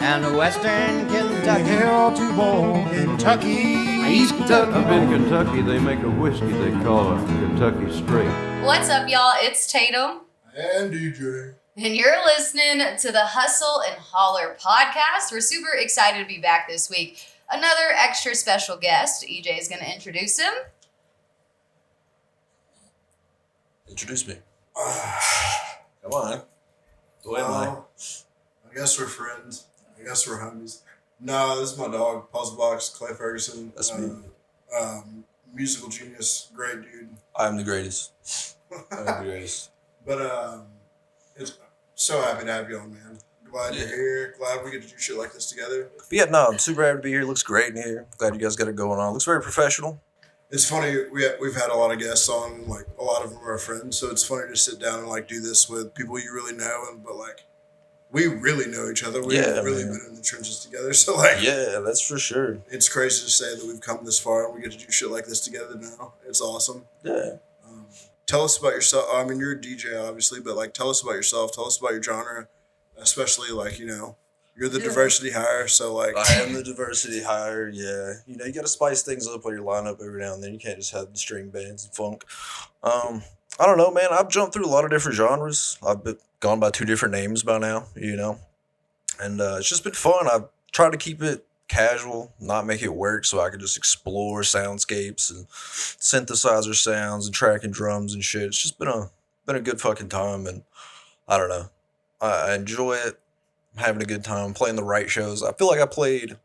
and Western Kentucky. Hell to bowl, Kentucky, East Kentucky. Up in Kentucky, they make a whiskey they call a Kentucky Straight. What's up, y'all? It's Tatum. And DJ. And you're listening to the Hustle and Holler podcast. We're super excited to be back this week. Another extra special guest. EJ is going to introduce him. Introduce me. Come on. Who am I? I guess we're friends. I guess we're homies. No, this is my dog, Puzlbox, Clay Ferguson. That's me. Musical genius, great dude. I'm the greatest. I'm the greatest. But it's so happy to have you on, man. Glad you're here. Glad we get to do shit like this together. But yeah, no, I'm super happy to be here. Looks great in here. Glad you guys got it going on. Looks very professional. It's funny, we've had a lot of guests on, like a lot of them are our friends, so it's funny to sit down and like do this with people you really know, but like we really know each other. We've really been in the trenches together, so like yeah, that's for sure. It's crazy to say that we've come this far and we get to do shit like this together now. It's awesome. Yeah. Tell us about yourself. I mean, you're a DJ, obviously, but like tell us about yourself. Tell us about your genre, especially like, you know, you're the diversity hire, so like I am the diversity hire, yeah. You know, you gotta spice things up on your lineup every now and then. You can't just have the string bands and funk. I don't know, man. I've jumped through a lot of different genres. Gone by 2 different names by now, you know. And it's just been fun. I've tried to keep it casual, not make it work, so I could just explore soundscapes and synthesizer sounds and tracking drums and shit. It's just been a good fucking time, and I don't know. I enjoy it. I'm having a good time playing the right shows. I feel like I played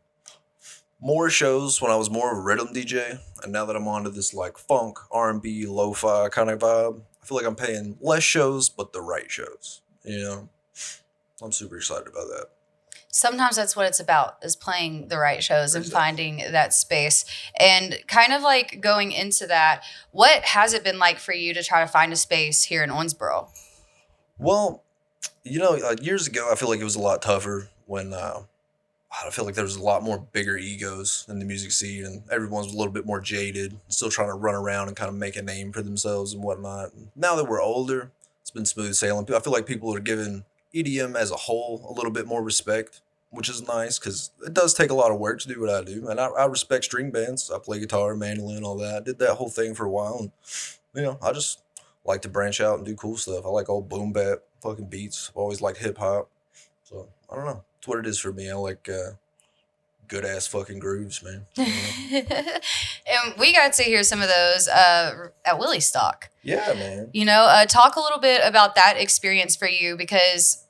more shows when I was more of a rhythm DJ, and now that I'm onto this like funk, R&B, lo-fi kind of vibe, I feel like I'm playing less shows but the right shows. You know, I'm super excited about that. Sometimes that's what it's about, is playing the right shows and finding that space. And kind of like going into that, what has it been like for you to try to find a space here in Owensboro? Well, you know, years ago, I feel like it was a lot tougher when I feel like there was a lot more bigger egos in the music scene, and everyone was a little bit more jaded, still trying to run around and kind of make a name for themselves and whatnot. And now that we're older, it's been smooth sailing. I feel like people are giving EDM as a whole a little bit more respect, which is nice because it does take a lot of work to do what I do. And I respect string bands. I play guitar, mandolin, all that. I did that whole thing for a while. And, you know, I just like to branch out and do cool stuff. I like old boom bap fucking beats. I've always liked hip hop. So, I don't know. It's what it is for me. I like good ass fucking grooves, man. And we got to hear some of those at Willie Stock. Yeah, man. You know, talk a little bit about that experience for you, because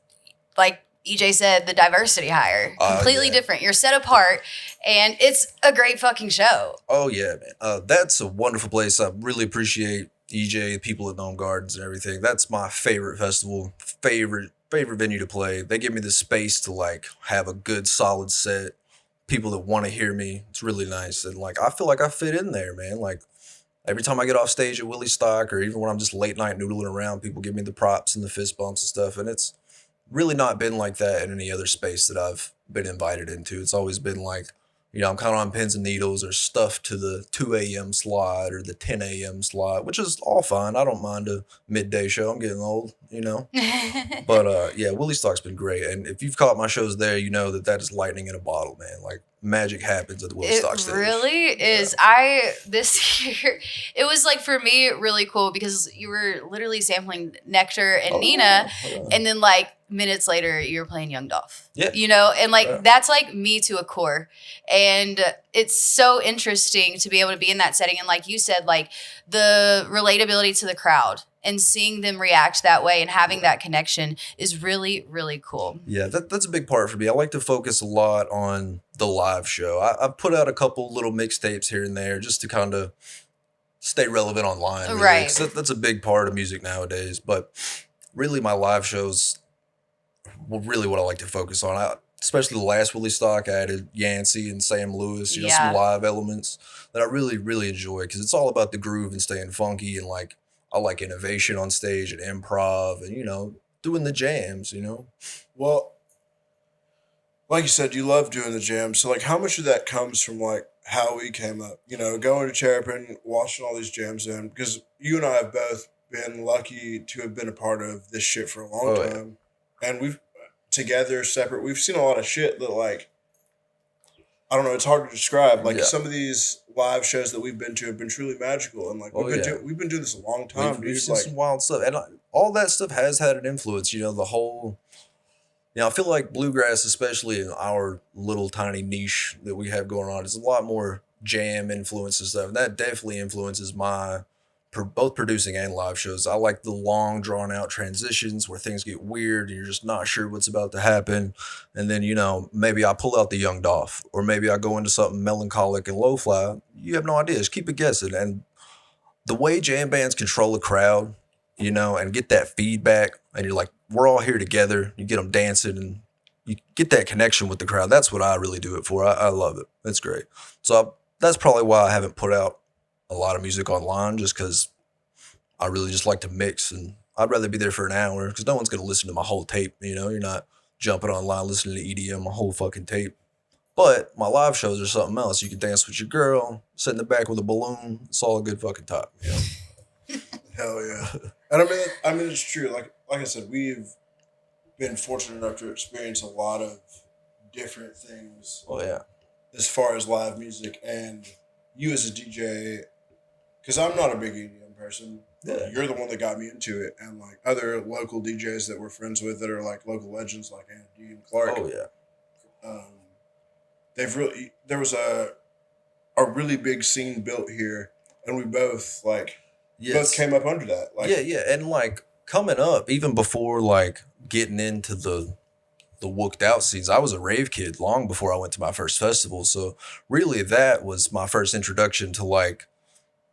like EJ said, the diversity hire, completely different. You're set apart, and it's a great fucking show. Oh, yeah, man. That's a wonderful place. I really appreciate EJ, the people at Gnome Gardens and everything. That's my favorite festival, favorite venue to play. They give me the space to like have a good solid set, people that want to hear me. It's really nice, and like I feel like I fit in there, man. Like every time I get off stage at Willie Stock, or even when I'm just late night noodling around, people give me the props and the fist bumps and stuff, and it's really not been like that in any other space that I've been invited into. It's always been like, you know, I'm kind of on pins and needles or stuff to the 2 a.m. slot or the 10 a.m. slot, which is all fine. I don't mind a midday show. I'm getting old, you know. But yeah, Willie Stock's been great. And if you've caught my shows there, you know that is lightning in a bottle, man. Like magic happens at the Willie Stock stage. It really is. This year, it was like for me really cool because you were literally sampling Nectar and Nina, and then like minutes later you were playing Young Dolph. Yeah. You know, and like that's like me to a core. And it's so interesting to be able to be in that setting. And like you said, like the relatability to the crowd and seeing them react that way and having that connection is really, really cool. Yeah, that's a big part for me. I like to focus a lot on the live show. I've put out a couple little mixtapes here and there just to kind of stay relevant online. Really. Right. That's a big part of music nowadays. But really my live shows really what I like to focus on. Especially the last Willie Stock, I added Yancey and Sam Lewis, you know, some live elements that I really, really enjoy because it's all about the groove and staying funky, and like I like innovation on stage and improv and, you know, doing the jams, you know. Well, like you said, you love doing the jams. So like how much of that comes from like how we came up, you know, going to Terrapin, watching all these jams in, because you and I have both been lucky to have been a part of this shit for a long time. And we've together, separate. We've seen a lot of shit that like I don't know. It's hard to describe. Like Yeah. some of these live shows that we've been to have been truly magical, and like we've been doing this a long time, We've dude. seen Like some wild stuff, and all that stuff has had an influence. You know, the whole. I feel like bluegrass, especially in our little tiny niche that we have going on, is a lot more jam influence and stuff, and that definitely influences my both producing and live shows. I like the long, drawn out transitions where things get weird and you're just not sure what's about to happen. And then, maybe I pull out the young Dolph, or maybe I go into something melancholic and low fly. You have no idea. Just keep it guessing. And the way jam bands control a crowd, and get that feedback, and you're like, we're all here together. You get them dancing and you get that connection with the crowd. That's what I really do it for. I love it. It's great. So that's probably why I haven't put out a lot of music online, just because I really just like to mix, and I'd rather be there for an hour because no one's going to listen to my whole tape. You're not jumping online listening to EDM, my whole fucking tape. But my live shows are something else. You can dance with your girl, sit in the back with a balloon. It's all a good fucking time. hell yeah. And I mean, it's true. Like I said, we've been fortunate enough to experience a lot of different things. Oh yeah. As far as live music, and you as a DJ, because I'm not a big EDM person. Yeah. You're the one that got me into it, and like other local DJs that we're friends with that are like local legends, like Andy and Clark. Oh yeah. There was a really big scene built here, and we both both came up under that. Like yeah, and like coming up, even before like getting into the wooked out scenes, I was a rave kid long before I went to my first festival. So really, that was my first introduction to like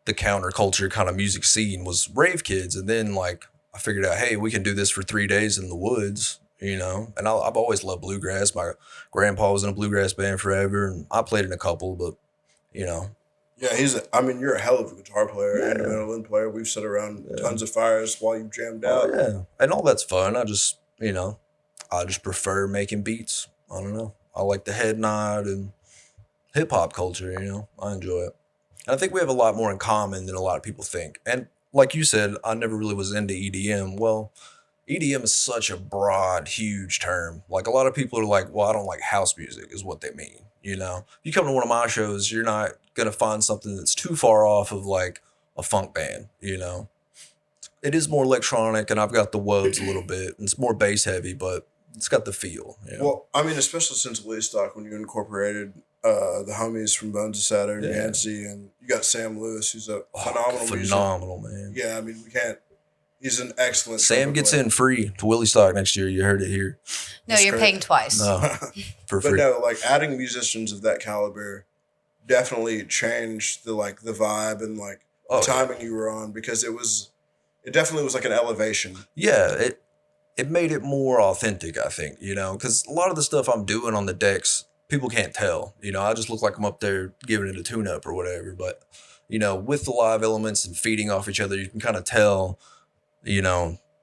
the counterculture kind of music scene, was rave kids. And then like I figured out, hey, we can do this for 3 days in the woods, and I've always loved bluegrass. My grandpa was in a bluegrass band forever, and I played in a couple, but yeah, you're a hell of a guitar player and a mandolin player. We've sat around tons of fires while you jammed out. Yeah, and all that's fun. I just prefer making beats. I don't know. I like the head nod and hip hop culture, I enjoy it. And I think we have a lot more in common than a lot of people think. And like you said, I never really was into EDM. Well, EDM is such a broad, huge term. Like a lot of people are like, well, I don't like house music is what they mean. If you come to one of my shows, you're not going to find something that's too far off of like a funk band, It is more electronic, and I've got the wubs a little bit. And it's more bass heavy, but it's got the feel. Well, I mean, especially since Stock, when you incorporated the homies from Bones of Saturn, Nancy, and you got Sam Lewis, who's a phenomenal man. Yeah, I mean, we can't. He's an excellent. Sam gets in free to Willie Stock next year. You heard it here. No, you're paying twice. No, for free. But no, like adding musicians of that caliber definitely changed the vibe and like the timing you were on, because it definitely was like an elevation. Yeah, it made it more authentic, I think, because a lot of the stuff I'm doing on the decks, people can't tell. I just look like I'm up there giving it a tune-up or whatever. But, with the live elements and feeding off each other, you can kind of tell,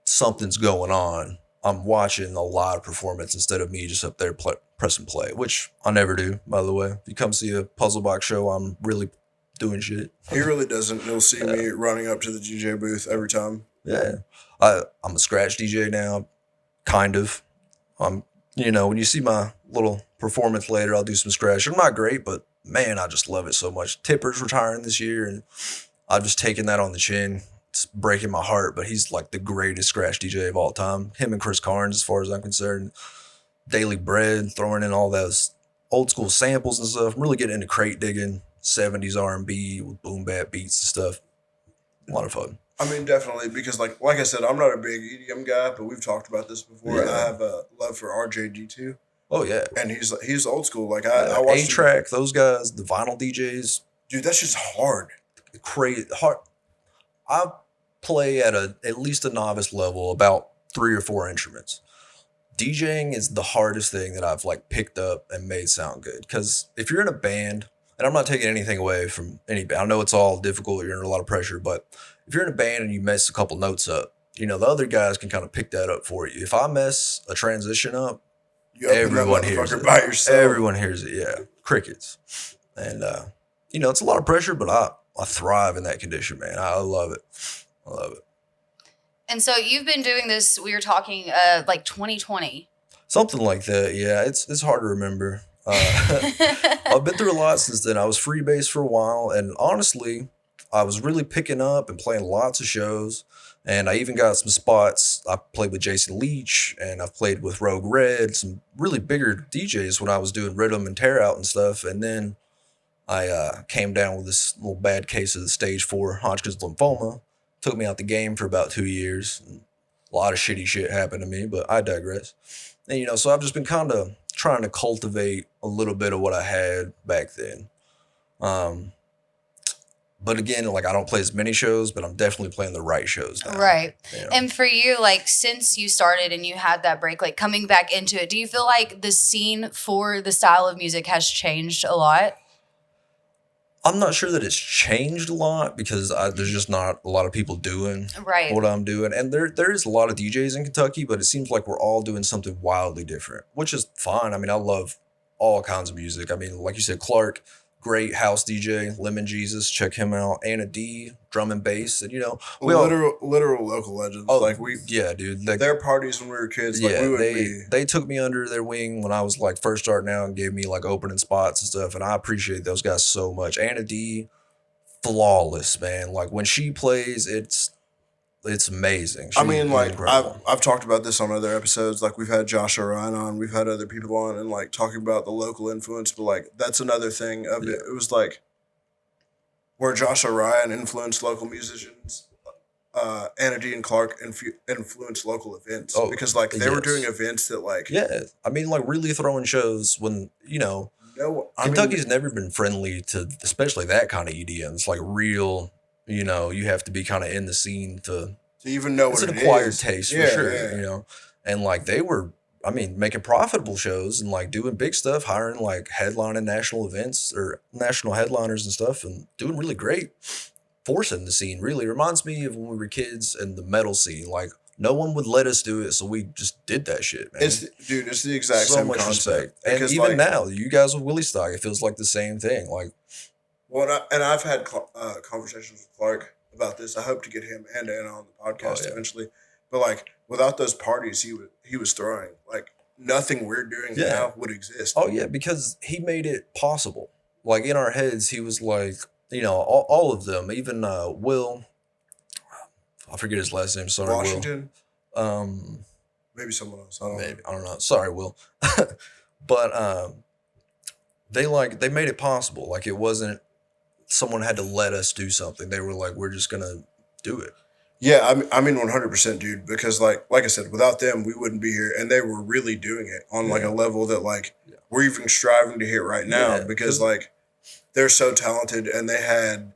something's going on. I'm watching a live performance instead of me just up there pressing play, which I never do, by the way. If you come see a Puzlbox show, I'm really doing shit. He really doesn't. You'll see me running up to the DJ booth every time. Yeah. I'm a scratch DJ now, kind of. When you see my little performance later, I'll do some scratch. I'm not great, but man, I just love it so much. Tipper's retiring this year, and I've just taken that on the chin. It's breaking my heart, but he's like the greatest scratch DJ of all time. Him and Chris Carnes, as far as I'm concerned. Daily Bread, throwing in all those old school samples and stuff. I'm really getting into crate digging, 70s R&B with boom bap beats and stuff. A lot of fun. I mean, definitely, because like I said, I'm not a big EDM guy, but we've talked about this before. Yeah. I have a love for RJD2. Oh yeah, and he's old school. Like I watched A-Track, those guys, the vinyl DJs. Dude, that's just hard. Crazy hard. I play at least a novice level about 3 or 4 instruments. DJing is the hardest thing that I've like picked up and made sound good. Because if you're in a band, and I'm not taking anything away from any band, I know it's all difficult, you're under a lot of pressure, but if you're in a band and you mess a couple notes up, the other guys can kind of pick that up for you. If I mess a transition up, everyone hears it. By yourself. Everyone hears it, yeah. Crickets. And, it's a lot of pressure, but I thrive in that condition, man. I love it. I love it. And so you've been doing this, we were talking like 2020. Something like that. Yeah, it's hard to remember. I've been through a lot since then. I was freebase for a while, and honestly, I was really picking up and playing lots of shows. And I even got some spots. I played with Jason Leach, and I've played with Rogue Red, some really bigger DJs when I was doing Rhythm and Tear Out and stuff. And then I came down with this little bad case of the stage 4 Hodgkin's lymphoma. Took me out the game for about 2 years. And a lot of shitty shit happened to me, but I digress. And, so I've just been kind of trying to cultivate a little bit of what I had back then. But again, like I don't play as many shows, but I'm definitely playing the right shows now. Right. And for you, like since you started and you had that break, like coming back into it, do you feel like the scene for the style of music has changed a lot? I'm not sure that it's changed a lot because there's just not a lot of people doing what I'm doing. And there is a lot of DJs in Kentucky, but it seems like we're all doing something wildly different, which is fine. I mean, I love all kinds of music. I mean, like you said, Clark, great house DJ, Lemon Jesus, check him out. Anna D, drum and bass, and literal local legends. Dude, their parties when we were kids. They took me under their wing when I was like first starting out and gave me like opening spots and stuff, and I appreciate those guys so much. Anna D, flawless, man. Like when she plays, it's amazing. I've talked about this on other episodes. Like we've had Josh Orion on, we've had other people on, and like talking about the local influence. But like that's another thing of it. It was like where Josh Orion influenced local musicians. Anna D and Clark influenced local events because like they were doing events that like really throwing shows when Kentucky's never been friendly to especially that kind of EDM. It's like real. You have to be kind of in the scene to even know what it is. It's an acquired taste for sure, And like they were, making profitable shows and like doing big stuff, hiring like headlining national events or national headliners and stuff and doing really great. Forcing the scene really reminds me of when we were kids and the metal scene. Like no one would let us do it, so we just did that shit, man. It's the exact same concept. Respect. And even now, you guys with Willie Stock, it feels like the same thing. Like, well, and I've had conversations with Clark about this. I hope to get him and Anna on the podcast eventually. But like, without those parties he was throwing, like nothing we're doing now would exist. Oh yeah, because he made it possible. Like in our heads, he was like, all of them, even Will. I forget his last name. Sorry, Washington. Will. Maybe someone else. I don't know. Sorry, Will. But they made it possible. Like it wasn't someone had to let us do something. They were like, we're just gonna do it. Yeah, 100%, dude. Because like I said, without them, we wouldn't be here, and they were really doing it on like a level that like we're even striving to hit right now. Because like they're so talented, and they had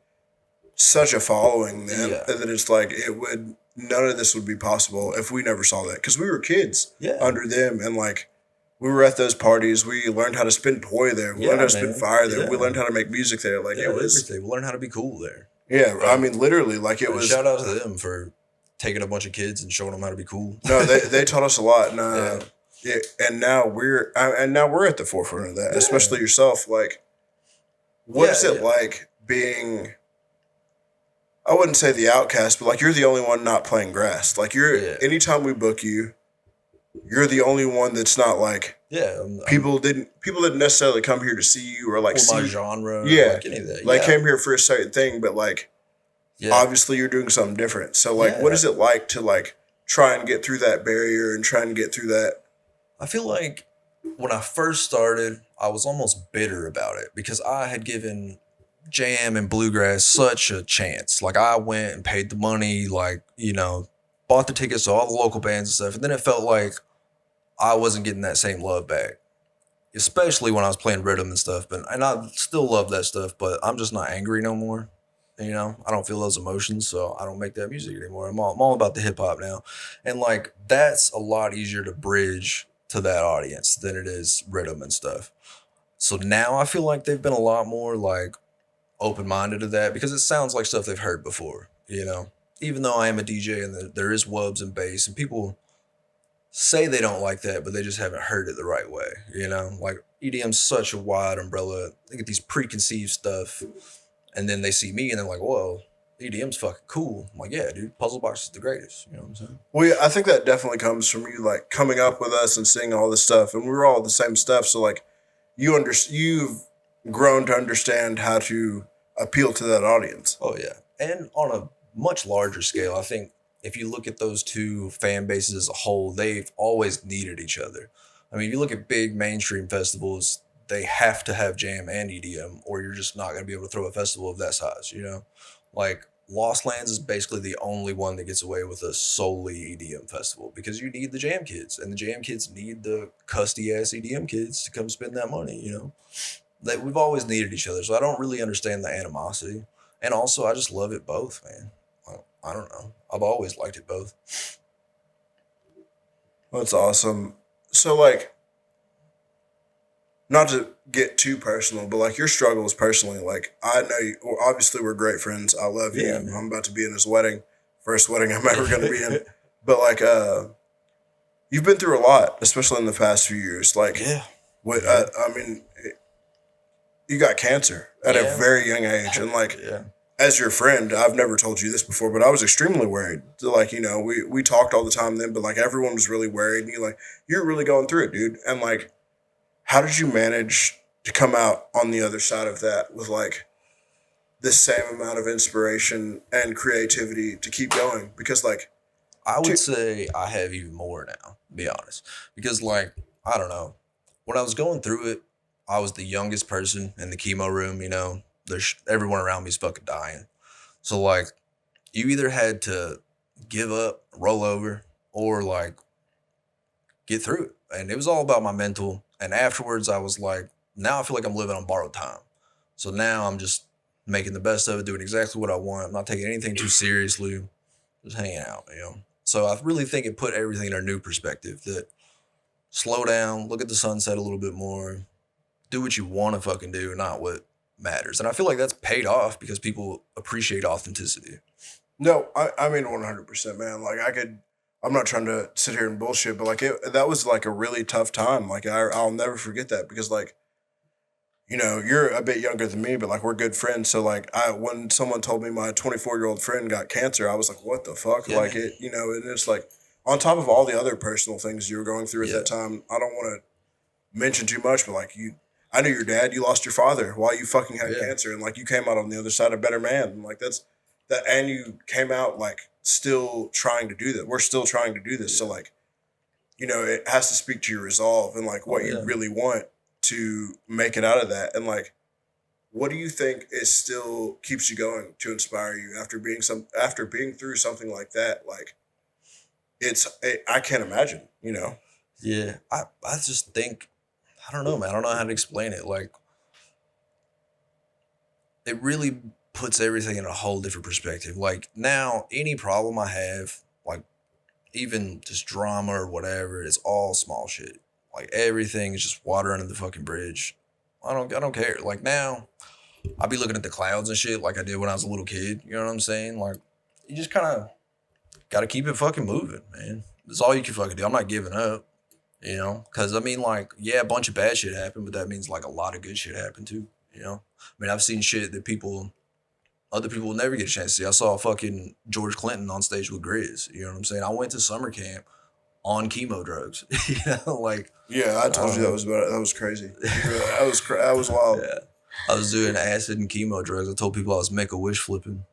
such a following then that it's like none of this would be possible if we never saw that. Because we were kids under them, and like we were at those parties. We learned how to spin poi there. We learned how to spin fire there. We learned how to make music there. Like it was everything. We learned how to be cool there. Yeah, literally, like it was. Shout out to them for taking a bunch of kids and showing them how to be cool. No, they taught us a lot, and and now we're at the forefront of that. Especially yourself. Like, what is it like being? I wouldn't say the outcast, but like you're the only one not playing grass. Like anytime we book you, you're the only one that's not like people didn't necessarily come here to see you or like see my genre like any of that. Came here for a certain thing, but like obviously you're doing something different. So like what is it like to like try and get through that barrier and try and get through that? I feel like when I first started, I was almost bitter about it because I had given jam and bluegrass such a chance. Like I went and paid the money, like, bought the tickets to all the local bands and stuff. And then it felt like I wasn't getting that same love back, especially when I was playing rhythm and stuff. And I still love that stuff, but I'm just not angry no more. I don't feel those emotions, so I don't make that music anymore. I'm all about the hip hop now. And like, that's a lot easier to bridge to that audience than it is rhythm and stuff. So now I feel like they've been a lot more like open-minded to that because it sounds like stuff they've heard before, Even though I am a DJ and there is wubs and bass and people say they don't like that, but they just haven't heard it the right way, Like EDM's such a wide umbrella. They get these preconceived stuff and then they see me and they're like, whoa, EDM's fucking cool. I'm like, yeah, dude, Puzlbox is the greatest. You know what I'm saying? Well, yeah, I think that definitely comes from you like coming up with us and seeing all this stuff, and we were all the same stuff. So like, you've grown to understand how to appeal to that audience. Oh yeah, and on a much larger scale, I think if you look at those two fan bases as a whole, they've always needed each other. I mean, you look at big mainstream festivals, they have to have jam and EDM, or you're just not going to be able to throw a festival of that size, you know? Like, Lost Lands is basically the only one that gets away with a solely EDM festival because you need the jam kids, and the jam kids need the custy ass EDM kids to come spend that money, you know? We've always needed each other, so I don't really understand the animosity. And also, I just love it both, man. I don't know. I've always liked it both. That's awesome. So like, not to get too personal, but like your struggles personally, like I know you, well, obviously we're great friends. I love you. Yeah, I'm about to be in his wedding, first wedding I'm ever going to be in. But like, you've been through a lot, especially in the past few years. Like, Yeah. what I mean, you got cancer at a very young age, and like, Yeah. as your friend, I've never told you this before, but I was extremely worried. So, like, you know, we talked all the time then, but like everyone was really worried, and you're really going through it, dude. And like, how did you manage to come out on the other side of that with like the same amount of inspiration and creativity to keep going? Because like, I would say I have even more now, to be honest. Because, like, I don't know. When I was going through it, I was the youngest person in the chemo room, you know. There's everyone around me is fucking dying. So, like, you either had to give up, roll over, or, like, get through it. And it was all about my mental. And afterwards, I was like, now I feel like I'm living on borrowed time. So now I'm just making the best of it, doing exactly what I want. I'm not taking anything too seriously, just hanging out, you know. So I really think it put everything in a new perspective that slow down, look at the sunset a little bit more, do what you want to fucking do, not what matters. And I feel like that's paid off because people appreciate authenticity. no, I mean 100%, man. Like I'm not trying to sit here and bullshit, but like that was like a really tough time. Like I'll never forget that because like, you know, you're a bit younger than me, but like we're good friends. So like when someone told me my 24-year-old friend got cancer, I was like, what the fuck? Yeah, like man. it, you know, and it's like on top of all the other personal things you were going through at Yeah. that time, I don't want to mention too much, but like I knew your dad, you lost your father while you fucking had Yeah. cancer, and like you came out on the other side a better man. And like that's that, and you came out like still trying to do that. We're still trying to do this. So like, you know, it has to speak to your resolve and like what you Yeah. really want to make it out of that. And like, what do you think is still keeps you going to inspire you after being through something like that? Like, I can't imagine, you know. Yeah. I just think, I don't know, man. I don't know how to explain it. Like, it really puts everything in a whole different perspective. Like, now, any problem I have, like, even just drama or whatever, it's all small shit. Like, everything is just water under the fucking bridge. I don't care. Like, now, I'll be looking at the clouds and shit like I did when I was a little kid. You know what I'm saying? Like, you just kind of got to keep it fucking moving, man. That's all you can fucking do. I'm not giving up, you know? Because, I mean, like, yeah, a bunch of bad shit happened, but that means, like, a lot of good shit happened, too, you know? I mean, I've seen shit that other people will never get a chance to see. I saw fucking George Clinton on stage with Grizz, you know what I'm saying? I went to summer camp on chemo drugs, you know? Like, Yeah, I told you that was crazy. That was wild. yeah. I was doing acid and chemo drugs. I told people I was Make-A-Wish flipping.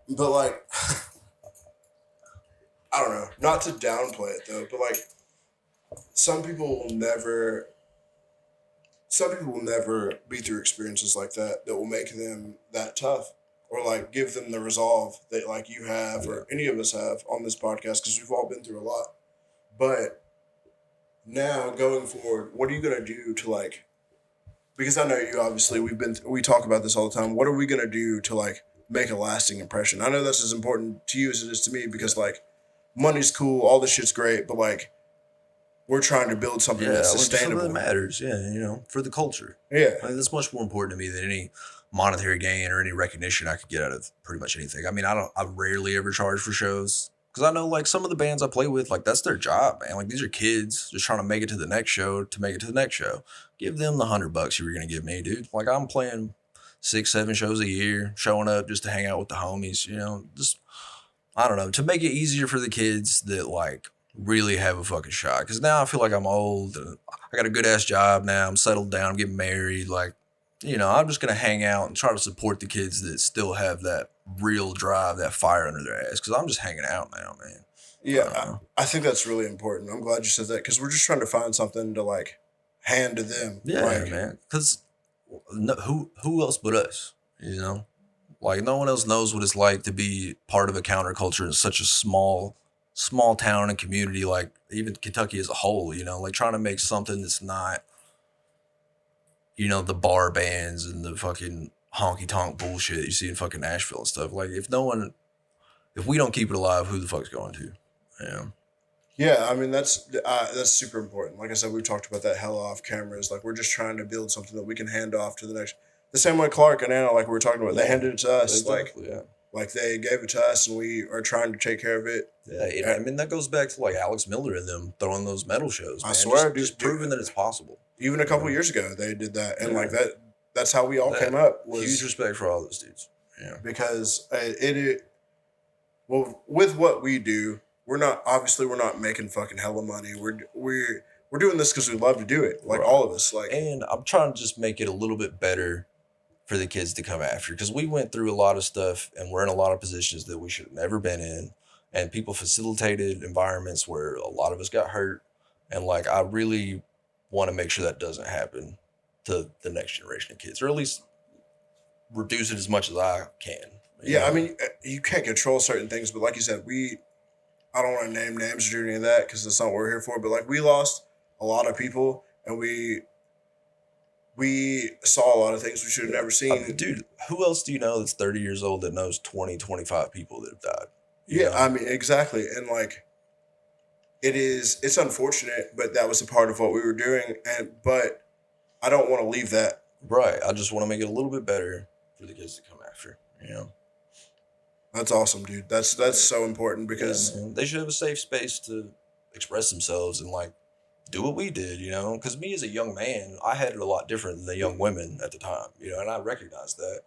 But like, I don't know. Not to downplay it though, but like, some people will never be through experiences like that will make them that tough, or like give them the resolve that like you have or any of us have on this podcast, because we've all been through a lot. But now going forward, what are you gonna do to like? Because I know you obviously we talk about this all the time. What are we gonna do to like make a lasting impression? I know that's as important to you as it is to me, because like money's cool, all this shit's great, but like we're trying to build something that's sustainable. Something that matters, yeah, you know, for the culture. Yeah. Like, that's much more important to me than any monetary gain or any recognition I could get out of pretty much anything. I mean, I rarely ever charge for shows Because I know like some of the bands I play with, like that's their job, man. Like these are kids just trying to make it to the next show to make it to the next show. Give them the $100 you were gonna give me, dude. Like I'm playing 6-7 shows a year, showing up just to hang out with the homies, just I don't know, to make it easier for the kids that like really have a fucking shot. Because now I feel like I'm old and I got a good ass job now. I'm settled down, I'm getting married. Like, I'm just gonna hang out and try to support the kids that still have that real drive, that fire under their ass. Because I'm just hanging out now, man. Yeah, I think that's really important. I'm glad you said that because we're just trying to find something to like hand to them. Yeah, like, man. Because who else but us? Like no one else knows what it's like to be part of a counterculture in such a small town and community, like even Kentucky as a whole, like trying to make something that's not, the bar bands and the fucking honky tonk bullshit you see in fucking Nashville and stuff. Like if we don't keep it alive, who the fuck's going to? Yeah. Yeah, I mean that's super important. Like I said, we've talked about that hella off cameras. Like we're just trying to build something that we can hand off to the next. The same way Clark and Anna, like we were talking about, they handed it to us. Exactly, like they gave it to us, and we are trying to take care of it. Yeah, I mean that goes back to like Alex Miller and them throwing those metal shows. Man. I swear, just proving that it's possible. Even a couple years ago, they did that, and like that. That's how we all came up. Was huge respect for all those dudes. Yeah, because well, with what we do, we're not making fucking hella money. We're doing this because we love to do it. Like all of us. Like, and I'm trying to just make it a little bit better for the kids to come after, because we went through a lot of stuff and we're in a lot of positions that we should have never been in, and people facilitated environments where a lot of us got hurt, and like I really want to make sure that doesn't happen to the next generation of kids, or at least reduce it as much as I can. I mean, you can't control certain things, but like you said, I don't want to name names or do any of that because that's not what we're here for, but like we lost a lot of people, and we saw a lot of things we should have never seen. Dude, who else do you know that's 30 years old that knows 20, 25 people that have died? I mean, exactly. And like, it's unfortunate, but that was a part of what we were doing. But I don't want to leave that. Right. I just want to make it a little bit better for the kids to come after, That's awesome, dude. That's so important because they should have a safe space to express themselves and like, do what we did, because me as a young man, I had it a lot different than the young women at the time, and I recognized that.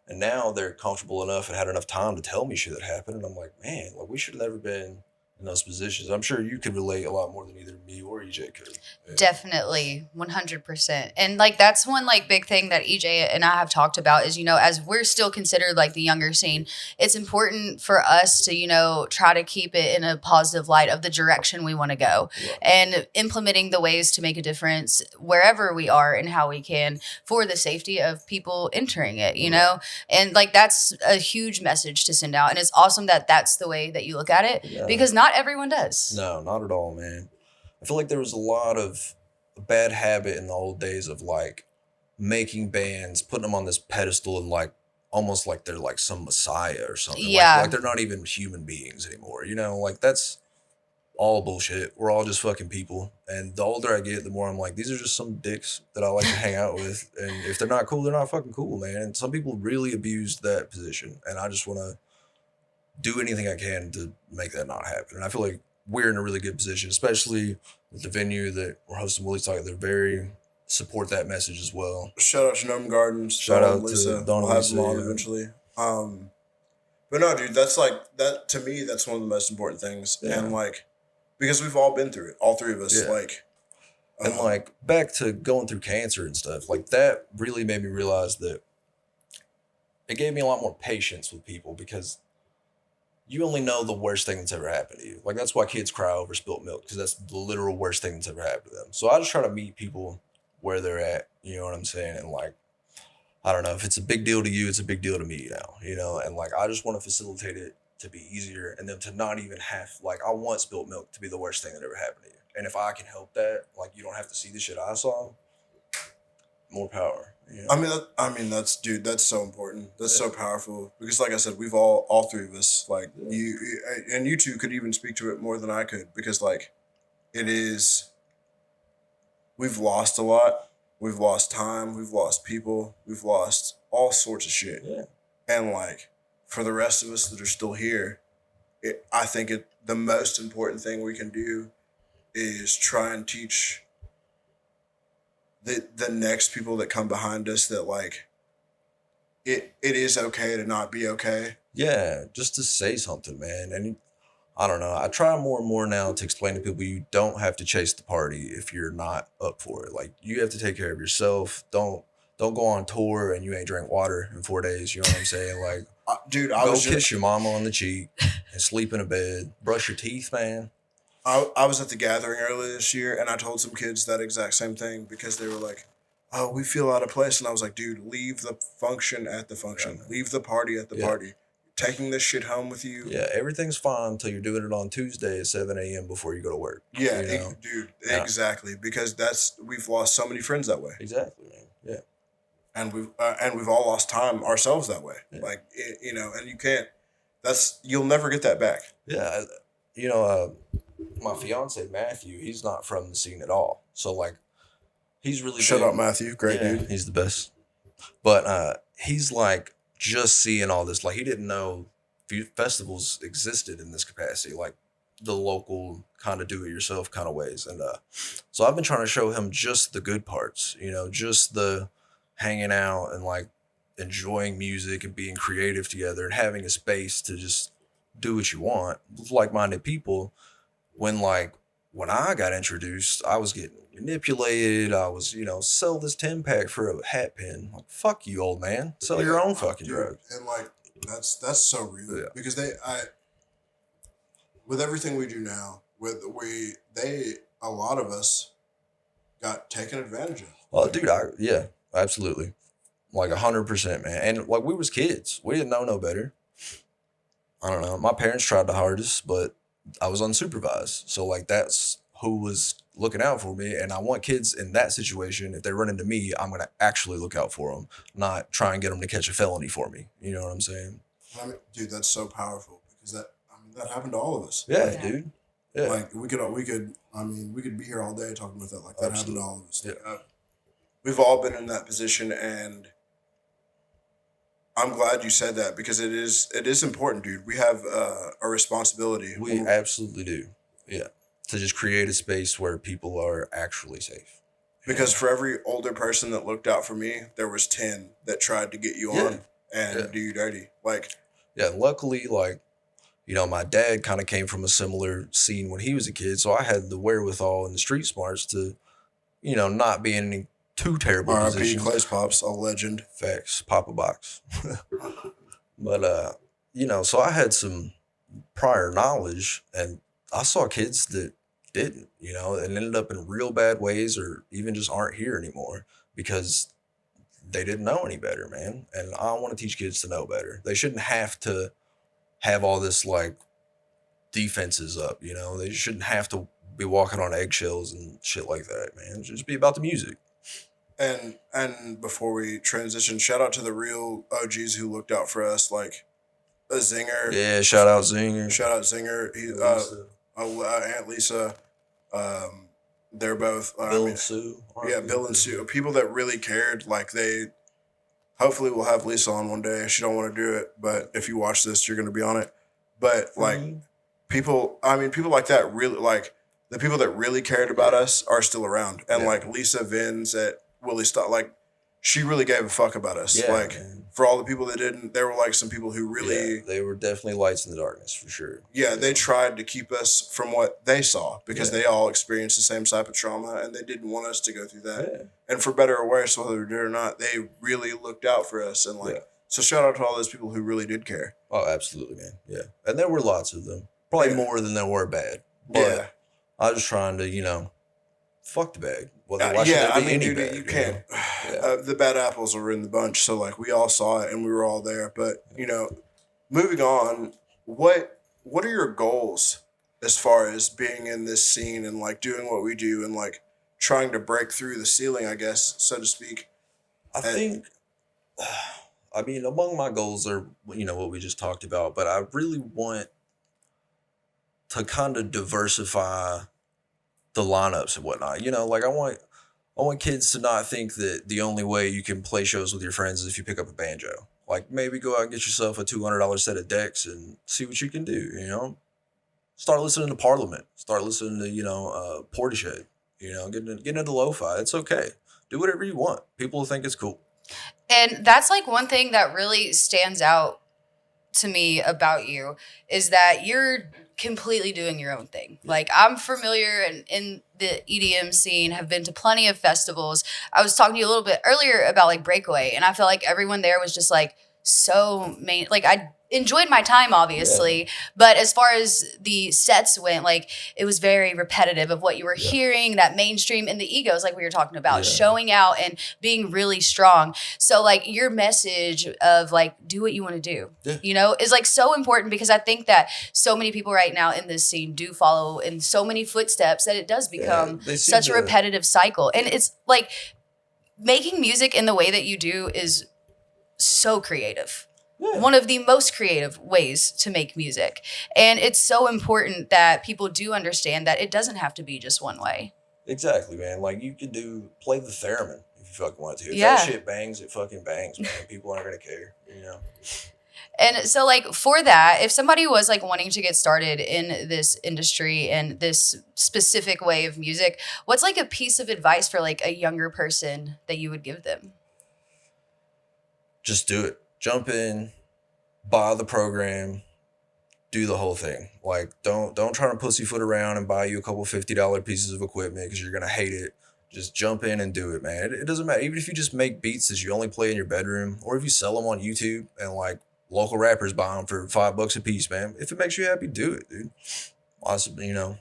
And now they're comfortable enough and had enough time to tell me shit that happened. And I'm like, man, like we should have never been in those positions. I'm sure you could relate a lot more than either me or EJ could. Yeah. Definitely, 100%. And like that's one like big thing that EJ and I have talked about is, as we're still considered like the younger scene, it's important for us to, try to keep it in a positive light of the direction we want to go, and implementing the ways to make a difference wherever we are and how we can for the safety of people entering it, and like that's a huge message to send out. And it's awesome that that's the way that you look at it, because not everyone does. No, not at all, man. I feel like there was a lot of bad habit in the old days of like making bands, putting them on this pedestal and like almost like they're like some messiah or something. Yeah. Like they're not even human beings anymore. Like that's all bullshit. We're all just fucking people. And the older I get, the more I'm like, these are just some dicks that I like to hang out with. And if they're not cool, they're not fucking cool, man. And some people really abused that position. And I just want to do anything I can to make that not happen. And I feel like we're in a really good position, especially with the venue that we're hosting Willie's Talk. They're very support that message as well. Shout out to Gnome Gardens. Shout out Lisa. to Dawn we'll and have Lisa, them on eventually. But no, dude, that's like that to me. That's one of the most important things, and like because we've all been through it, all three of us. Like, and like back to going through cancer and stuff, like that really made me realize that it gave me a lot more patience with people, because you only know the worst thing that's ever happened to you. Like that's why kids cry over spilt milk, because that's the literal worst thing that's ever happened to them. So I just try to meet people where they're at, you know what I'm saying? And like, I don't know, if it's a big deal to you, it's a big deal to me now, and like I just want to facilitate it to be easier, and then to not even have, like, I want spilt milk to be the worst thing that ever happened to you. And if I can help that, like, you don't have to see the shit I saw, more power. I mean, that's so important. That's so powerful, because like I said, we've all three of us, like you two could even speak to it more than I could, because like we've lost a lot. We've lost time. We've lost people. We've lost all sorts of shit. Yeah. And like, for the rest of us that are still here, I think the most important thing we can do is try and teach the next people that come behind us that like it is okay to not be okay. Yeah, just to say something, man. And I don't know. I try more and more now to explain to people you don't have to chase the party if you're not up for it. Like you have to take care of yourself. Don't go on tour and you ain't drink water in 4 days. You know what I'm saying? Like, Dude, go kiss your mama on the cheek and sleep in a bed. Brush your teeth, man. I was at the gathering earlier this year and I told some kids that exact same thing because they were like, "Oh, we feel out of place," and I was like, "Dude, leave the function at the function. Yeah, leave the party at the party. Taking this shit home with you." Yeah, everything's fine until you're doing it on Tuesday at 7 a.m. before you go to work. Yeah, you know? dude, Yeah. exactly. Because we've lost so many friends that way. Exactly, man. Yeah. And we've all lost time ourselves that way. Yeah. Like and you can't. You'll never get that back. Yeah, my fiance Matthew, he's not from the scene at all. So like, he's really Shut up, Matthew. Great yeah, dude. he's the best. But he's like just seeing all this. Like he didn't know festivals existed in this capacity, like the local kind of do-it-yourself kind of ways. And so I've been trying to show him just the good parts. Just the hanging out and like enjoying music and being creative together and having a space to just do what you want with like-minded people. When I got introduced, I was getting manipulated. I was, sell this 10-pack for a hat pin. Like, fuck you, old man. Sell your own fucking Dude, drug. And like that's so real. Yeah. Because with everything we do now, a lot of us got taken advantage of. Oh, dude, yeah, absolutely. Like 100%, man. And like we was kids. We didn't know no better. I don't know. My parents tried the hardest, but I was unsupervised. So like that's who was looking out for me. And I want kids in that situation, if they run into me, I'm going to actually look out for them, not try and get them to catch a felony for me. You know what I'm saying? I mean, dude, that's so powerful because that happened to all of us. Yeah, Yeah. dude. Yeah. Like we could be here all day talking about that. Like that happened to all of us. Yeah. We've all been in that position, and I'm glad you said that because it is important, dude. We have a responsibility. We absolutely do. Yeah. To just create a space where people are actually safe. Because for every older person that looked out for me, there was 10 that tried to get you on and do you dirty. Like, yeah, luckily, like, my dad kind of came from a similar scene when he was a kid. So I had the wherewithal and the street smarts to, not be in any too terrible R.I.P. positions. Clay's Pops, a legend. Facts, Puzlbox. But, so I had some prior knowledge and I saw kids that didn't, and ended up in real bad ways or even just aren't here anymore because they didn't know any better, man. And I want to teach kids to know better. They shouldn't have to have all this like defenses up, they shouldn't have to be walking on eggshells and shit like that, man. It should just be about the music. And before we transition, shout out to the real OGs who looked out for us, like a Zinger. Yeah, shout out Zinger. Shout out Zinger. Aunt Lisa. They're both Bill and Sue. Yeah, Bill and Sue. People that really cared. Like hopefully we'll have Lisa on one day. She don't want to do it, but if you watch this, you're gonna be on it. But like people like that really, like the people that really cared about us are still around. And like Lisa Vins at Willie Stott, like she really gave a fuck about us. Yeah, like man. For all the people that didn't, there were like some people who really they were definitely lights in the darkness for sure. Yeah, they tried to keep us from what they saw because they all experienced the same type of trauma and they didn't want us to go through that. Yeah. And for better or worse, whether we did or not, they really looked out for us. And so shout out to all those people who really did care. Oh, absolutely, man. Yeah. And there were lots of them. Probably more than there were bad. But I was trying to, fuck the bag. Why should there be any dude, bag, you can't. Yeah. The bad apples were in the bunch. So like we all saw it and we were all there. But, moving on, what are your goals as far as being in this scene and like doing what we do and like trying to break through the ceiling, I guess, so to speak? I think, among my goals are, what we just talked about, but I really want to kind of diversify the lineups and whatnot. Like I want kids to not think that the only way you can play shows with your friends is if you pick up a banjo. Like maybe go out and get yourself a $200 set of decks and see what you can do. You know, start listening to Parliament. Start listening to Portishead. You know, getting into lo-fi. It's okay. Do whatever you want. People will think it's cool. And that's like one thing that really stands out to me about you is that you're completely doing your own thing. Like I'm familiar in the EDM scene, have been to plenty of festivals. I was talking to you a little bit earlier about like Breakaway, and I felt like everyone there was just like so main. Like I enjoyed my time, obviously, but as far as the sets went, like it was very repetitive of what you were hearing, that mainstream and the egos, like we were talking about, showing out and being really strong. So like your message of like, do what you want to do, you know, is like so important, because I think that so many people right now in this scene do follow in so many footsteps that it does become such a repetitive cycle. And it's like making music in the way that you do is so creative. One of the most creative ways to make music. And it's so important that people do understand that it doesn't have to be just one way. Exactly, man. Like you could play the theremin if you fucking want to. If that shit bangs, it fucking bangs, man. People aren't gonna care, you know. And so like for that, if somebody was like wanting to get started in this industry and this specific way of music, what's like a piece of advice for like a younger person that you would give them? Just do it. Jump in, buy the program, do the whole thing. Like, don't try to pussyfoot around and buy you a couple $50 pieces of equipment because you're gonna hate it. Just jump in and do it, man. It doesn't matter. Even if you just make beats that you only play in your bedroom, or if you sell them on YouTube and like local rappers buy them for $5 a piece, man. If it makes you happy, do it, dude. Awesome, you know.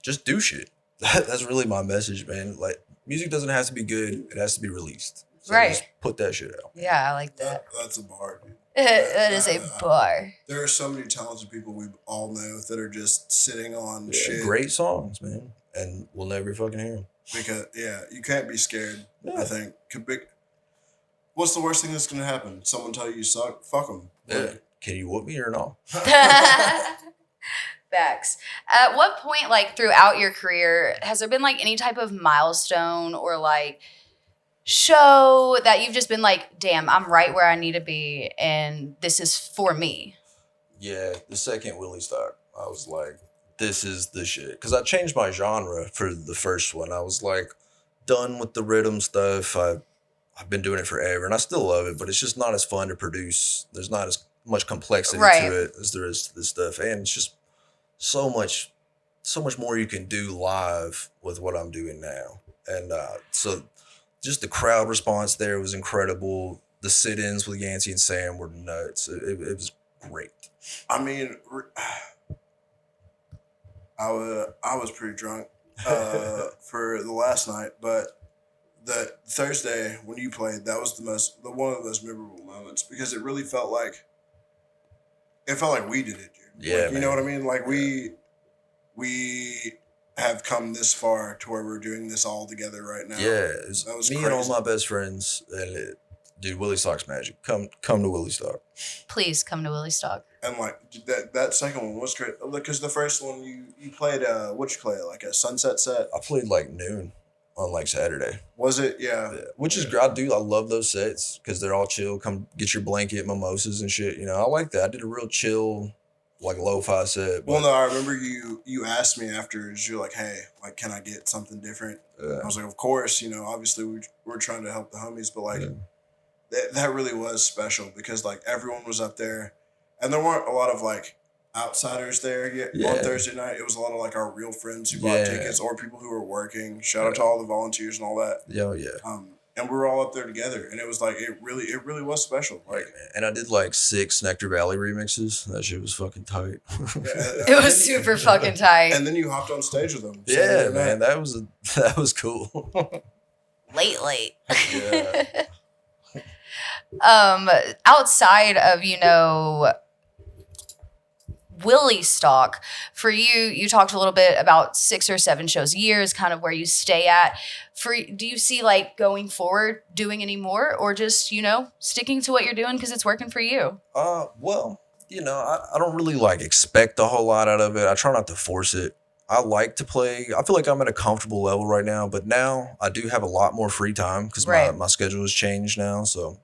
Just do shit. That's really my message, man. Like, music doesn't have to be good; it has to be released. So just put that shit out. Yeah, I like that. That's a bar, dude. That is a bar. There are so many talented people we all know that are just sitting on shit. Great songs, man. And we'll never fucking hear them. Because, you can't be scared, I think. What's the worst thing that's going to happen? Someone tell you suck? Fuck them. Yeah. Can you whoop me or not? Facts. At what point, like, throughout your career, has there been, like, any type of milestone or, like, show that you've just been like, damn, I'm right where I need to be and this is for me? Yeah, the second Willie Stock, I was like, this is the shit. Because I changed my genre for the first one. I was like, done with the rhythm stuff. I've been doing it forever and I still love it, but it's just not as fun to produce. There's not as much complexity to it as there is to this stuff. And it's just so much more you can do live with what I'm doing now. And so just the crowd response there was incredible. The sit-ins with Yancey and Sam were nuts. It was great. I mean, I was pretty drunk for the last night, but the Thursday when you played, that was one of the most memorable moments, because it really felt like we did it, dude. Yeah, like, you know what I mean? Like we have come this far to where we're doing this all together right now. Yeah, that was me crazy. and all my best friends. And dude, Willie Stock's magic. Come to Willie Stock. Please come to Willie Stock. And like that second one was great, because the first one you played what you play, like a sunset set? I played like noon on like Saturday. Was it? Yeah. Which is great. I love those sets because they're all chill. Come get your blanket, mimosas and shit. You know, I like that. I did a real chill, like lo-fi set. Well, no, I remember you asked me afterwards. You're like, hey, like, can I get something different? I was like, of course. You know, obviously we're trying to help the homies, but like that really was special, because like everyone was up there, and there weren't a lot of like outsiders there yet on Thursday night. It was a lot of like our real friends who bought tickets, or people who were working. Shout out to all the volunteers and all that. And we were all up there together, and it was like it really was special. Like, and I did like 6 Nectar Valley remixes. That shit was fucking tight. It was super fucking tight. And then you hopped on stage with them. Yeah, man, that was cool. Late. Yeah. Outside of, you know, Willie Stock, for you talked a little bit about 6 or 7 shows a year is kind of where you stay at. Do you see like going forward doing any more, or just, you know, sticking to what you're doing because it's working for you? Well, you know, I don't really like expect a whole lot out of it. I try not to force it. I like to play. I feel like I'm at a comfortable level right now, but now I do have a lot more free time because my schedule has changed now. So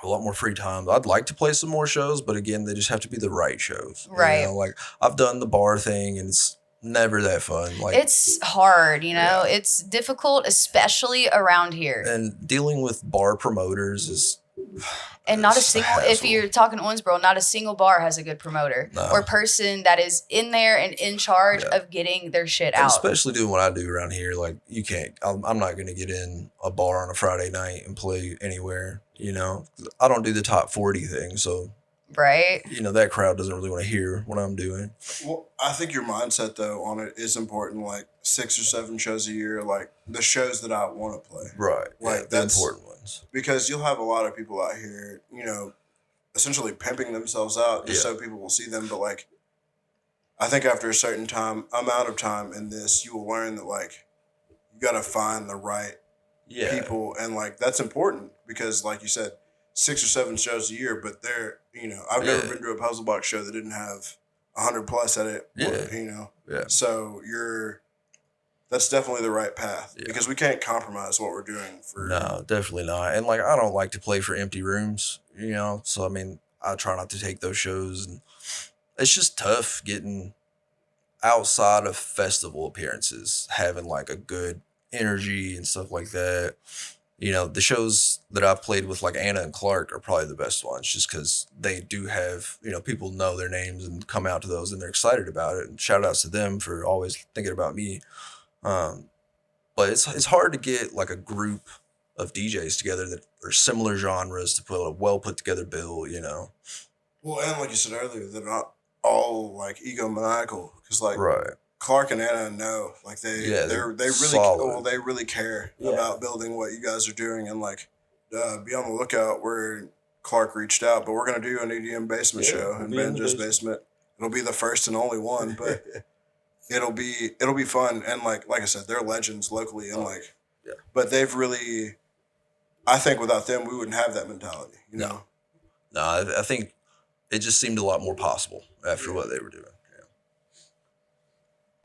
a lot more free time. I'd like to play some more shows, but again, they just have to be the right shows. Right. You know, like I've done the bar thing, and it's never that fun. Like it's hard, you know. It's difficult, especially around here. And dealing with bar promoters is. And not a single, if you're talking Owensboro, not a single bar has a good promoter or person that is in there and in charge of getting their shit out. Especially doing what I do around here. Like, you can't, I'm not going to get in a bar on a Friday night and play anywhere, you know? I don't do the top 40 thing. So, right. You know, that crowd doesn't really want to hear what I'm doing. Well, I think your mindset, though, on it is important. Like 6 or 7 shows a year, like the shows that I want to play. Right. Like that's the important ones. Because you'll have a lot of people out here, you know, essentially pimping themselves out just so people will see them. But like, I think after a certain amount of time in this, you will learn that like, you got to find the right people. And like, that's important because like you said, 6 or 7 shows a year, but they're, you know, I've never been to a Puzlbox show that didn't have 100 plus at it, you know? Yeah. So that's definitely the right path because we can't compromise what we're doing for. No, definitely not. And like, I don't like to play for empty rooms, you know? So, I mean, I try not to take those shows, and it's just tough getting outside of festival appearances, having like a good energy and stuff like that. You know, the shows that I've played with like Anna and Clark are probably the best ones just because they do have, you know, people know their names and come out to those and they're excited about it. And shout outs to them for always thinking about me. But it's hard to get like a group of DJs together that are similar genres to put a well put together bill, you know. Well, and like you said earlier, they're not all like egomaniacal because like Clark and Anna know like they really care about building what you guys are doing and like be on the lookout where Clark reached out, but we're gonna do an EDM basement show in Banjo's basement. It'll be the first and only one, but. It'll be fun and like I said, they're legends locally and but they've really, I think without them we wouldn't have that mentality, you know. No, I think it just seemed a lot more possible after what they were doing. Yeah.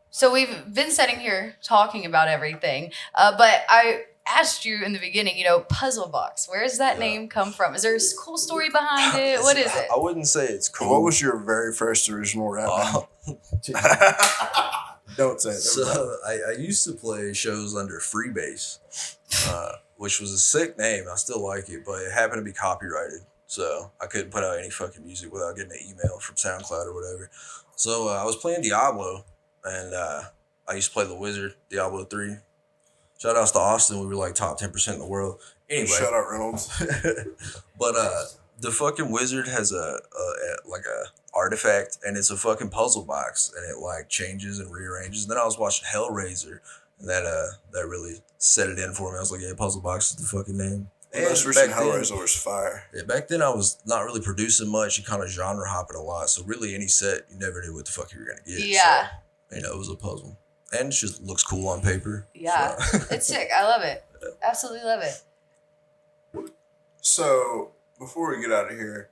So we've been sitting here talking about everything, but I asked you in the beginning, you know, Puzlbox. Where does that name come from? Is there a cool story behind it? What is it? I wouldn't say it's cool. What was your very first original rap name? Don't say it. So I used to play shows under Freebase, which was a sick name. I still like it, but it happened to be copyrighted. So I couldn't put out any fucking music without getting an email from SoundCloud or whatever. So I was playing Diablo, and I used to play the Wizard, Diablo 3. Shout outs to Austin. We were like top 10% in the world. Anyway. Shout out Reynolds. But the fucking Wizard has a artifact, and it's a fucking puzzle box, and it like changes and rearranges. And then I was watching Hellraiser, and that really set it in for me. I was like, yeah, Puzlbox is the fucking name. The most recent Hellraiser was fire. Yeah, back then I was not really producing much. You kind of genre hopping a lot, so really any set you never knew what the fuck you were gonna get. Yeah, so, you know, it was a puzzle, and it just looks cool on paper. Yeah, so. It's sick. I love it. Absolutely love it. So before we get out of here,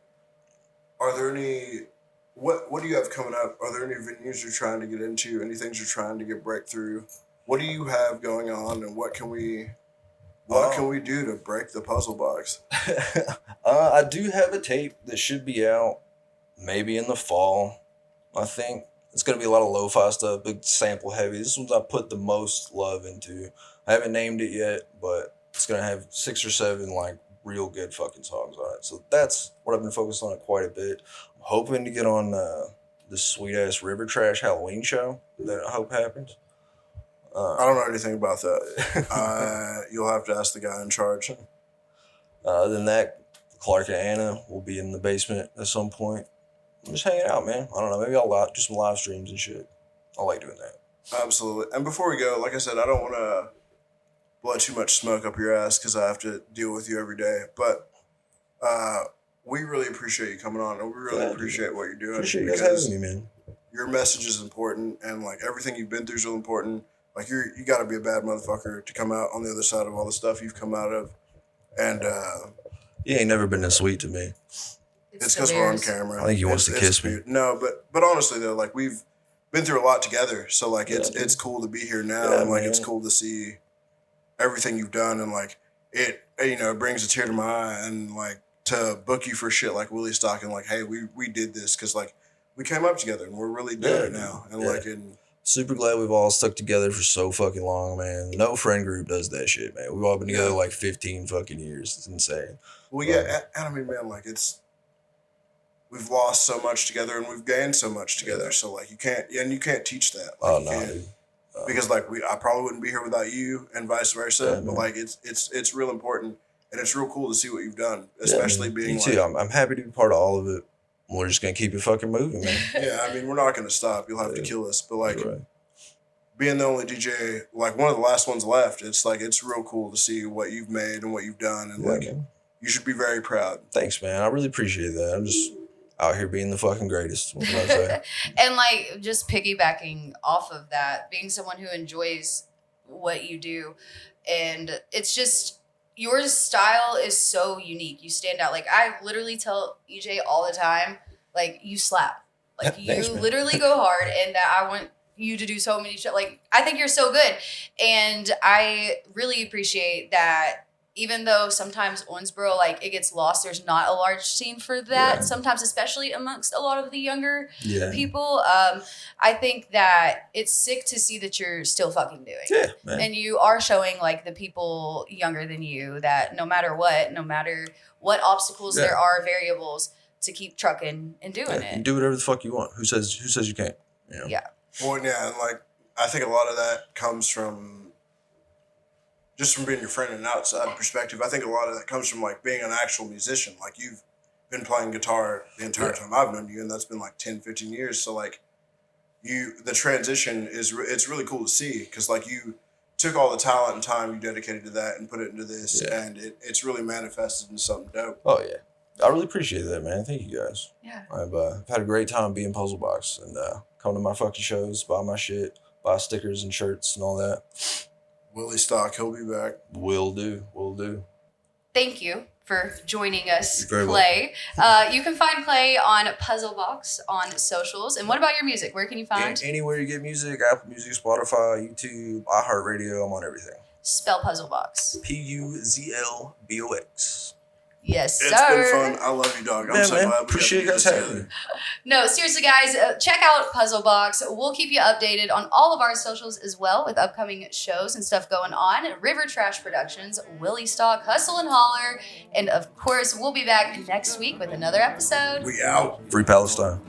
are there any? What do you have coming up? Are there any venues you're trying to get into? Any things you're trying to get breakthrough? What do you have going on, and what can we do to break the Puzlbox? I do have a tape that should be out maybe in the fall. I think it's going to be a lot of lo-fi stuff, big sample heavy. This one's I put the most love into. I haven't named it yet, but it's going to have 6 or 7 like real good fucking songs on it. So that's what I've been focused on quite a bit. I'm hoping to get on this sweet ass River Trash Halloween show that I hope happens. I don't know anything about that. You'll have to ask the guy in charge. Other than that, Clark and Anna will be in the basement at some point. I'm just hanging out, man. I don't know. Maybe I'll do some live streams and shit. I like doing that. Absolutely. And before we go, like I said, I don't want to blow too much smoke up your ass because I have to deal with you every day. But we really appreciate you coming on, and we really appreciate what you're doing. Appreciate you guys having me, man. Your message is important, and like everything you've been through is really important. Like you got to be a bad motherfucker to come out on the other side of all the stuff you've come out of, and he ain't never been this sweet to me. It's because we're on camera. I think he wants to kiss me. No, but honestly though, like we've been through a lot together, so like it's cool to be here now, and like it's cool to see everything you've done, and like it brings a tear to my eye, and like to book you for shit like Willie Stock and like, hey, we did this because like we came up together and we're really doing it now. And like, super glad we've all stuck together for so fucking long, man. No friend group does that shit, man. We've all been together like 15 fucking years. It's insane. Well, yeah, and I mean, man, like we've lost so much together and we've gained so much together. Yeah. So like you can't teach that. Like, dude. Because like I probably wouldn't be here without you and vice versa. Yeah, but like it's real important and it's real cool to see what you've done, especially being me too. I'm happy to be part of all of it. We're just gonna keep it fucking moving, man. Yeah, I mean we're not gonna stop. You'll have to kill us, but like being the only DJ, like one of the last ones left, it's like it's real cool to see what you've made and what you've done, and like you should be very proud. Thanks, man. I really appreciate that. I'm just out here being the fucking greatest. What can I say? And like just piggybacking off of that, being someone who enjoys what you do, and it's just your style is so unique. You stand out. Like I literally tell EJ all the time, like you slap, like you literally go hard, and that I want you to do so many shit. Like I think you're so good, and I really appreciate that. Even though sometimes Owensboro, like it gets lost, there's not a large scene for that. Yeah. Sometimes, especially amongst a lot of the younger people, I think that it's sick to see that you're still fucking doing it. Yeah, and you are showing like the people younger than you that no matter what obstacles there are, variables, to keep trucking and doing it. And do whatever the fuck you want. Who says you can't? You know? Yeah. Well, yeah, and like I think a lot of that comes from just from being your friend and outside perspective. I think a lot of that comes from like being an actual musician. Like you've been playing guitar the entire time I've known you, and that's been like 10, 15 years. So like the transition it's really cool to see because like you took all the talent and time you dedicated to that and put it into this, and it's really manifested into something dope. Oh yeah, I really appreciate that, man. Thank you guys. Yeah, I've had a great time being Puzlbox and come to my fucking shows, buy my shit, buy stickers and shirts and all that. Willie Stock, he'll be back. Will do. Thank you for joining us, Clay. You can find Clay on Puzlbox on socials. And what about your music? Where can you find? Anywhere you get music, Apple Music, Spotify, YouTube, iHeartRadio. I'm on everything. Spell Puzlbox. Puzlbox. Yes, it's been fun. I love you, dog. I'm so glad. Appreciate you guys having me. No, seriously, guys, check out Puzlbox. We'll keep you updated on all of our socials as well with upcoming shows and stuff going on. River Trash Productions, Willie Stock, Hustle and Holler, and of course, we'll be back next week with another episode. We out. Free Palestine.